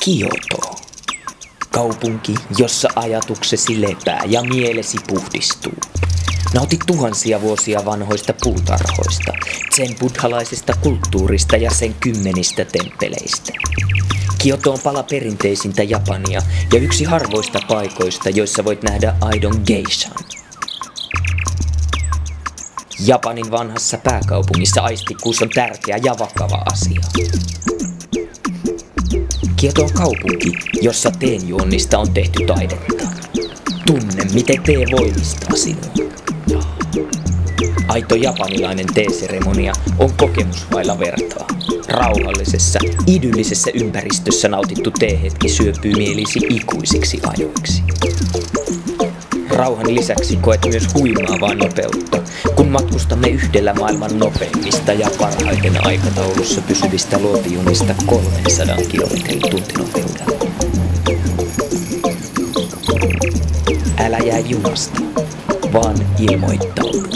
Kioto. Kaupunki, jossa ajatuksesi lepää ja mielesi puhdistuu. Nauti tuhansia vuosia vanhoista puutarhoista, zen-buddhalaisesta kulttuurista ja sen 10 temppeleistä. Kioto on pala perinteisintä Japania ja yksi harvoista paikoista, joissa voit nähdä aidon geishan. Japanin vanhassa pääkaupungissa aistikuus on tärkeä ja vakava asia. Kioto on kaupunki, jossa teenjuonnista on tehty taidetta. Tunne, miten tee voimistaa sinua. Aito japanilainen teeseremonia on kokemus vailla vertaa. Rauhallisessa, idyllisessä ympäristössä nautittu teehetki syöpyy mielisi ikuisiksi ajoiksi. Rauhan lisäksi koet myös huimaavaa nopeutta, kun matkustamme yhdellä maailman nopeimmista ja parhaiten aikataulussa pysyvistä luotijunista 300 kilometrin tuntinopeudella. Älä jää junasta, vaan ilmoittaudu.